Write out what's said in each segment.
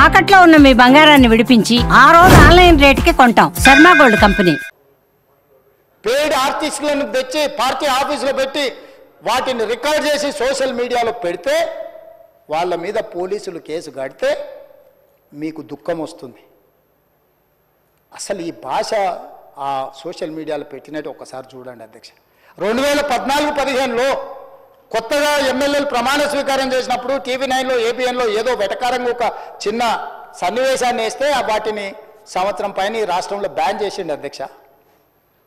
తాకట్లో ఉన్న మీ బంగారాన్ని విడిపించి ఆ రోజు ఆన్లైన్ రేటుకి కొంటాం. Sharma gold company. పేడ్ ఆర్టిస్టులను తెచ్చి పార్టీ ఆఫీసులో పెట్టి వాటిని రికార్డ్ చేసి సోషల్ మీడియాలో పెడితే వాళ్ళ మీద పోలీసులు కేసు కడితే మీకు దుఃఖం వస్తుంది. అసలు ఈ భాష ఆ సోషల్ మీడియాలో పెట్టినట్టు ఒకసారి చూడండి అధ్యక్ష. 2014-15లో కొత్తగా ఎమ్మెల్యేలు ప్రమాణ స్వీకారం చేసినప్పుడు TV9లో ABNలో ఏదో వెటకారంగా ఒక చిన్న సన్నివేశాన్ని వేస్తే వాటిని సంవత్సరం పైన ఈ రాష్ట్రంలో బ్యాన్ చేసిండు అధ్యక్ష.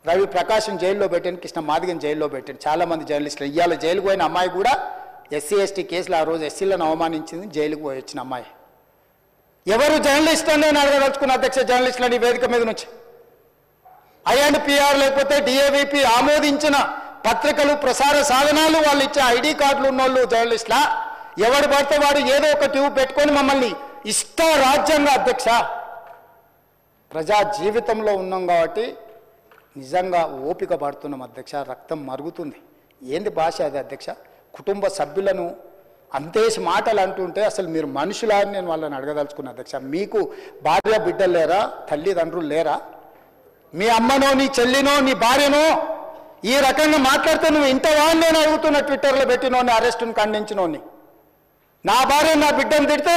రవి ప్రకాశం జైల్లో పెట్టాను, కృష్ణ మాదిగన్ జైల్లో పెట్టాను, చాలామంది జర్నలిస్టులు. ఇవాళ జైలుకు పోయిన అమ్మాయి కూడా SC/ST కేసులు ఆ రోజు ఎస్సీలను అవమానించింది, జైలుకు పోయి వచ్చిన అమ్మాయి. ఎవరు జర్నలిస్ట్ అని నేను అడగదలుచుకున్న అధ్యక్ష, జర్నలిస్టులని వేదిక మీద నుంచి INPR లేకపోతే DAVP ఆమోదించిన పత్రికలు ప్రసార సాధనాలు వాళ్ళు ఇచ్చే ID కార్డులు ఉన్నోళ్ళు జర్నలిస్టులా? ఎవడు పడితే వాడు ఏదో ఒక ట్యూబ్ పెట్టుకొని మమ్మల్ని ఇష్ట రాజ్యంగా అధ్యక్ష. ప్రజా జీవితంలో ఉన్నాం కాబట్టి నిజంగా ఓపిక పడుతున్నాం అధ్యక్ష. రక్తం మరుగుతుంది. ఏంది భాష అది అధ్యక్ష? కుటుంబ సభ్యులను అంతేసి మాటలు అంటుంటే అసలు మీరు మనుషులా అని నేను వాళ్ళని అడగదలుచుకున్నా అధ్యక్ష. మీకు భార్య బిడ్డలు లేరా? తల్లిదండ్రులు లేరా? మీ అమ్మనో నీ చెల్లినో నీ భార్యనో ఈ రకంగా మాట్లాడితే నువ్వు ఇంతవా అని నేను అడుగుతున్న. ట్విట్టర్లో పెట్టినోని, అరెస్టును ఖండించినోని. నా భార్య నా బిడ్డను తిడితే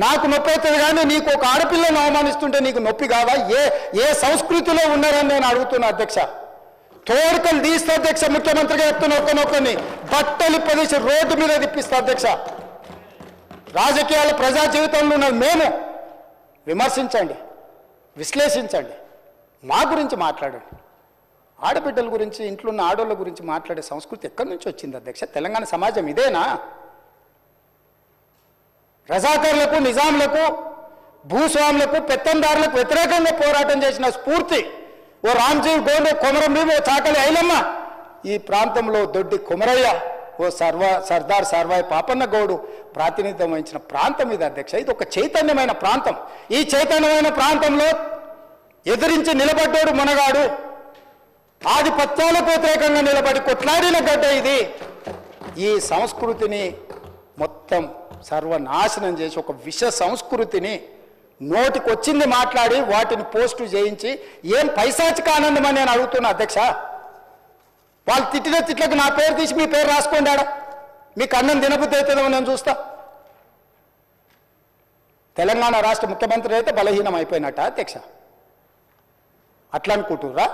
నాకు నొప్పి అవుతుంది, కానీ నీకు ఒక ఆడపిల్లను అవమానిస్తుంటే నీకు నొప్పి కాదా? ఏ సంస్కృతిలో ఉన్నారని నేను అడుగుతున్నా అధ్యక్ష. తోడుకలు తీస్తే అధ్యక్ష, ముఖ్యమంత్రిగా చెప్తున్న ఒక్కనొక్కని బట్టలు పదేసి రోడ్డు మీద తిప్పిస్తా అధ్యక్ష. రాజకీయాల ప్రజా జీవితంలో ఉన్నది మేము. విమర్శించండి, విశ్లేషించండి, మా గురించి మాట్లాడండి. ఆడబిడ్డల గురించి, ఇంట్లో ఉన్న ఆడోళ్ళ గురించి మాట్లాడే సంస్కృతి ఎక్కడి నుంచి వచ్చింది అధ్యక్ష? తెలంగాణ సమాజం ఇదేనా? రజాకర్లకు, నిజాంలకు, భూస్వాములకు, పెత్తందారులకు వ్యతిరేకంగా పోరాటం చేసిన స్ఫూర్తి ఓ రామ్జీవ్ గోండు, కొమరం భీమ్, ఓ చాకలి ఐలమ్మ, ఈ ప్రాంతంలో దొడ్డి కొమరయ్య, ఓ సర్దార్ సర్వాయి పాపన్న గౌడు ప్రాతినిధ్యం వహించిన ప్రాంతం ఇది అధ్యక్ష. ఇది ఒక చైతన్యమైన ప్రాంతం. ఈ చైతన్యమైన ప్రాంతంలో ఎదిరించి నిలబడ్డాడు మునగాడు. ఆధిపత్యాలకు వ్యతిరేకంగా నిలబడి కొట్లాడిన గడ్డ ఇది. ఈ సంస్కృతిని మొత్తం సర్వనాశనం చేసి ఒక విష సంస్కృతిని నోటికొచ్చింది మాట్లాడి వాటిని పోస్టు చేయించి ఏం పైశాచిక ఆనందం అని నేను అడుగుతున్నా అధ్యక్ష. వాళ్ళు తిట్టిన తిట్లకు నా పేరు తీసి మీ పేరు రాసుకోండి. ఆడ మీకు అన్నం తినబుద్ధి అవుతుందేమో నేను చూస్తా. తెలంగాణ రాష్ట్ర ముఖ్యమంత్రి అయితే బలహీనం అయిపోయినట్ట అధ్యక్ష? అట్లా అనుకుంటుర్రా?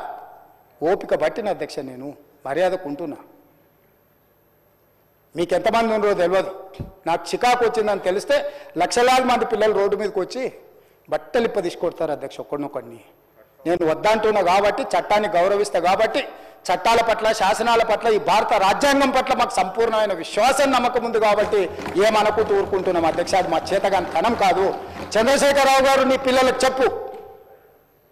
ఓపిక పట్టిన అధ్యక్ష, నేను మర్యాదకుంటున్నా. మీకు ఎంతమంది ఉన్నారో తెలియదు. నాకు చికాకు వచ్చిందని తెలిస్తే లక్షలాది మంది పిల్లలు రోడ్డు మీదకి వచ్చి బట్టలు తీసుకొడతారు అధ్యక్ష ఒక్కడినొక్కడిని. నేను వద్దంటున్నా కాబట్టి, చట్టాన్ని గౌరవిస్తా కాబట్టి, చట్టాల పట్ల, శాసనాల పట్ల, ఈ భారత రాజ్యాంగం పట్ల మాకు సంపూర్ణమైన విశ్వాసం, నమ్మకం ఉంది కాబట్టి ఏమనుకుంటూ ఊరుకుంటున్నాం అధ్యక్ష. అది మా చేతగాని తనం కాదు. చంద్రశేఖరరావు గారు నీ పిల్లలకు చెప్పు,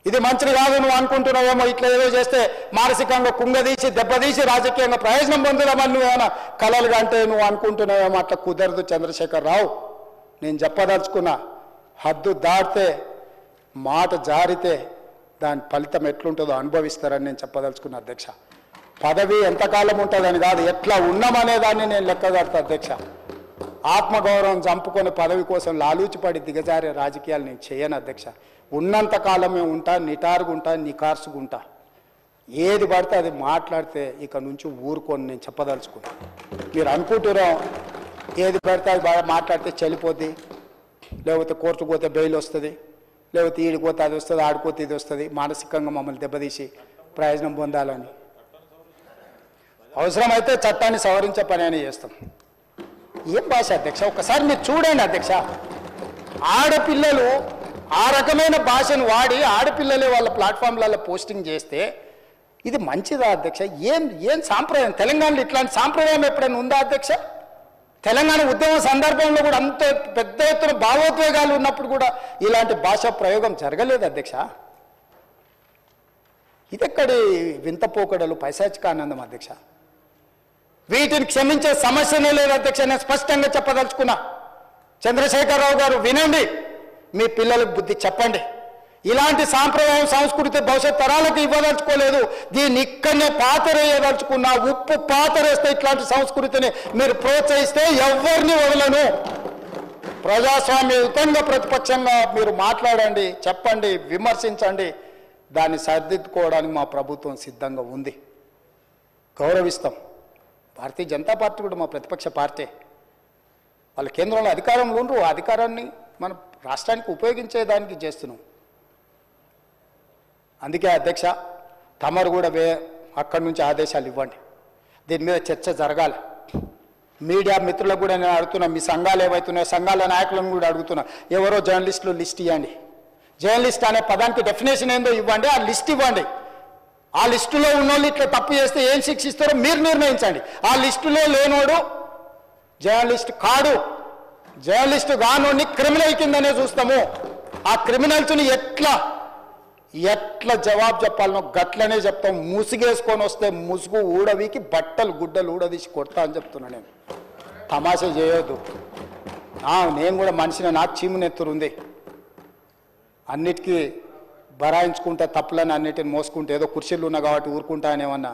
ఇది మంచిది కాదు, నువ్వు అనుకుంటున్నావేమో ఇట్లా ఏదో చేస్తే మానసికంగా కుంగదీసి దెబ్బతీసి రాజకీయంగా ప్రయోజనం పొందుదామని నువ్వేమైనా కలలుగా అంటే నువ్వు అనుకుంటున్నావేమో. అట్లా కుదరదు చంద్రశేఖరరావు. నేను చెప్పదలుచుకున్నా, హద్దు దాటితే, మాట జారితే దాని ఫలితం ఎట్లుంటుందో అనుభవిస్తారని నేను చెప్పదలుచుకున్నా అధ్యక్ష. పదవి ఎంతకాలం ఉంటుందని కాదు, ఎట్లా ఉన్నామనేదాన్ని నేను లెక్కగడతా అధ్యక్ష. ఆత్మగౌరవం చంపుకొని పదవి కోసం లాలూచిపడి దిగజారే రాజకీయాలు నేను చేయను అధ్యక్ష. ఉన్నంత కాలమే ఉంటా, నిటారుగుంటా, నికార్సుగుంటా. ఏది పడితే అది మాట్లాడితే ఇక నుంచి ఊరుకొని నేను చెప్పదలుచుకున్నా. మీరు అనుకుంటున్నాం ఏది పడితే అది బాగా మాట్లాడితే చెల్లిపోద్ది, లేకపోతే కోర్టుకు పోతే బెయిల్ వస్తుంది, లేకపోతే ఈడిపోతే అది వస్తుంది, ఆడిపోతే ఇది వస్తుంది, మానసికంగా మమ్మల్ని దెబ్బతీసి ప్రయోజనం పొందాలని. అవసరమైతే చట్టాన్ని సవరించే పని అని చేస్తాం. ఏం భాష అధ్యక్ష? ఒకసారి మీరు చూడండి అధ్యక్ష. ఆడపిల్లలు ఆ రకమైన భాషను వాడి ఆడపిల్లలే వాళ్ళ ప్లాట్ఫామ్లలో పోస్టింగ్ చేస్తే ఇది మంచిదా అధ్యక్ష? ఏం సాంప్రదాయం? తెలంగాణలో ఇట్లాంటి సాంప్రదాయం ఎప్పుడైనా ఉందా అధ్యక్ష? తెలంగాణ ఉద్యమ సందర్భంలో కూడా అంత పెద్ద ఎత్తున భావోద్వేగాలు ఉన్నప్పుడు కూడా ఇలాంటి భాషా ప్రయోగం జరగలేదు అధ్యక్ష. ఇదెక్కడి వింత పోకడలు, పైశాచిక ఆనందం అధ్యక్ష? వీటిని క్షమించే సమస్యనే లేదు అధ్యక్ష. నేను స్పష్టంగా చెప్పదలుచుకున్నా. చంద్రశేఖరరావు గారు వినండి, మీ పిల్లలకు బుద్ధి చెప్పండి. ఇలాంటి సాంప్రదాయం, సంస్కృతి భవిష్యత్ తరాలకు ఇవ్వదలుచుకోలేదు. దీన్ని ఇక్కడనే పాతరేయదలుచుకున్నా. ఉప్పు పాతరేస్తే ఇట్లాంటి సంస్కృతిని మీరు ప్రోత్సహిస్తే ఎవరిని వదలను. ప్రజాస్వామ్యయుతంగా ప్రతిపక్షంగా మీరు మాట్లాడండి, చెప్పండి, విమర్శించండి. దాన్ని సరిదిద్దుకోవడానికి మా ప్రభుత్వం సిద్ధంగా ఉంది, గౌరవిస్తాం. భారతీయ జనతా పార్టీ కూడా మా ప్రతిపక్ష పార్టీ. వాళ్ళ కేంద్రంలో అధికారంలో ఉండరు, ఆ అధికారాన్ని మన రాష్ట్రానికి ఉపయోగించేదానికి చేస్తున్నాం. అందుకే అధ్యక్ష, తమరు కూడా అక్కడి నుంచి ఆదేశాలు ఇవ్వండి. దీని మీద చర్చ జరగాలి. మీడియా మిత్రులకు కూడా నేను అడుగుతున్నా, మీ సంఘాలు ఏవైతున్నాయో సంఘాల నాయకులను కూడా అడుగుతున్నా, ఎవరో జర్నలిస్టులు లిస్ట్ ఇవ్వండి. జర్నలిస్ట్ అనే పదానికి డెఫినేషన్ ఏందో ఇవ్వండి, ఆ లిస్ట్ ఇవ్వండి. ఆ లిస్టులో ఉన్నోళ్ళు ఇట్లా తప్పు చేస్తే ఏం శిక్షిస్తారో మీరు నిర్ణయించండి. ఆ లిస్టులో లేనోడు జర్నలిస్ట్ కాడు, జర్నలిస్ట్ కానోడిని క్రిమినల్ కిందనే చూస్తాము. ఆ క్రిమినల్స్ని ఎట్లా జవాబు చెప్పాలనో గట్లనే చెప్తాం. ముసుగేసుకొని వస్తే ముసుగు ఊడవికి బట్టలు గుడ్డలు ఊడదీసి కొడతా అని చెప్తున్నా. నేను తమాషా చేయొద్దు. నేను కూడా మనిషిని, నాకు చీమునెత్తురు ఉంది. అన్నిటికీ బరాయించుకుంటే తప్పులని అన్నిటిని మోసుకుంటే ఏదో కుర్చీలు ఉన్నా కాబట్టి ఊరుకుంటా అని ఏమన్నా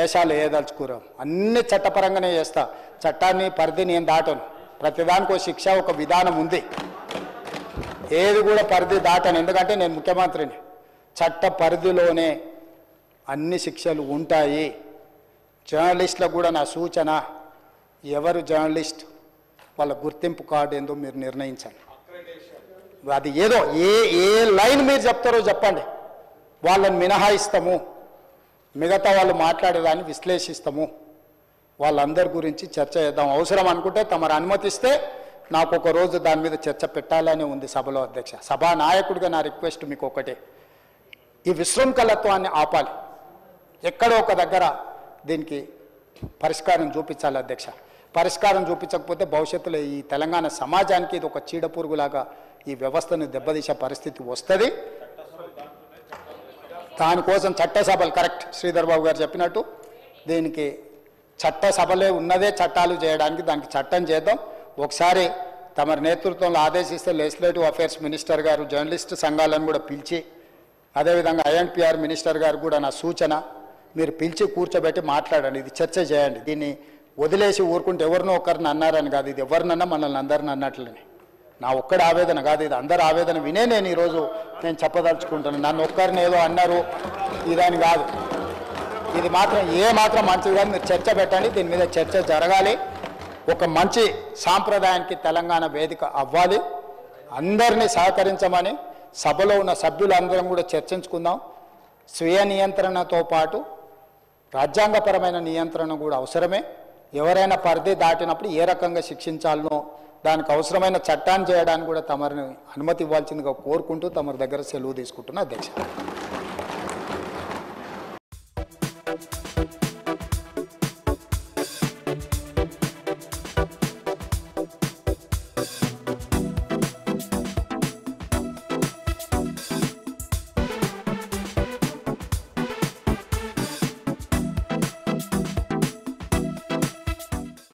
ఏషాలు వేయదలుచుకోరాం. అన్ని చట్టపరంగానే చేస్తా. చట్టాన్ని పరిధి నేను దాటను. ప్రతిదానికి ఒక శిక్ష, ఒక విధానం ఉంది. ఏది కూడా పరిధి దాటను, ఎందుకంటే నేను ముఖ్యమంత్రిని. చట్ట పరిధిలోనే అన్ని శిక్షలు ఉంటాయి. జర్నలిస్టులకు కూడా నా సూచన, ఎవరు జర్నలిస్ట్ వాళ్ళ గుర్తింపు కార్డు ఏందో మీరు నిర్ణయించండి. అది ఏదో ఏ లైన్ మీరు చెప్తారో చెప్పండి, వాళ్ళని మినహాయిస్తాము. మిగతా వాళ్ళు మాట్లాడేదాన్ని విశ్లేషిస్తాము. వాళ్ళందరి గురించి చర్చ చేద్దాం. అవసరం అనుకుంటే తమరు అనుమతిస్తే నాకు ఒక రోజు దాని మీద చర్చ పెట్టాలని ఉంది సభలో అధ్యక్ష. సభా నాయకుడిగా నా రిక్వెస్ట్ మీకు ఒకటే, ఈ విశృంఖలత్వాన్ని ఆపాలి. ఎక్కడో ఒక దగ్గర దీనికి పరిష్కారం చూపించాలి అధ్యక్ష. పరిష్కారం చూపించకపోతే భవిష్యత్తులో ఈ తెలంగాణ సమాజానికి ఇది ఒక చీడపురుగులాగా ఈ వ్యవస్థను దెబ్బతీసే పరిస్థితి వస్తుంది. దానికోసం చట్టసభలు, కరెక్ట్ శ్రీధర్ బాబు గారు చెప్పినట్టు, దీనికి చట్టసభలే ఉన్నదే చట్టాలు చేయడానికి. దానికి చట్టం చేద్దాం. ఒకసారి తమ నేతృత్వంలో ఆదేశిస్తే లెజిస్లేటివ్ అఫేర్స్ మినిస్టర్ గారు జర్నలిస్ట్ సంఘాలను కూడా పిలిచి, అదేవిధంగా ఐఎన్పిఆర్ మినిస్టర్ గారు కూడా నా సూచన, మీరు పిలిచి కూర్చోబెట్టి మాట్లాడండి, ఇది చర్చ చేయండి. దీన్ని వదిలేసి ఊరుకుంటే ఎవరినో ఒకరిని అన్నారని కాదు, ఇది ఎవరినన్నా మనల్ని అందరిని అన్నట్లని. నా ఒక్కడి ఆవేదన కాదు, ఇది అందరి ఆవేదన వినే నేను ఈరోజు నేను చెప్పదలుచుకుంటాను. నన్ను ఒక్కరిని ఏదో అన్నారు ఇదని కాదు, ఇది మాత్రం మాత్రం మంచిది కాదు. మీరు చర్చ పెట్టండి, దీని మీద చర్చ జరగాలి. ఒక మంచి సాంప్రదాయానికి తెలంగాణ వేదిక అవ్వాలి. అందరినీ సహకరించమని సభలో ఉన్న సభ్యులందరం కూడా చర్చించుకుందాం. స్వీయ నియంత్రణతో పాటు రాజ్యాంగపరమైన నియంత్రణ కూడా అవసరమే. ఎవరైనా పరిధి దాటినప్పుడు ఏ రకంగా శిక్షించాలనో దానికి అవసరమైన చట్టాన్ని చేయడానికి కూడా తమరిని అనుమతి ఇవ్వాల్సిందిగా కోరుకుంటూ తమరి దగ్గర సెలవు తీసుకుంటున్నా అధ్యక్ష.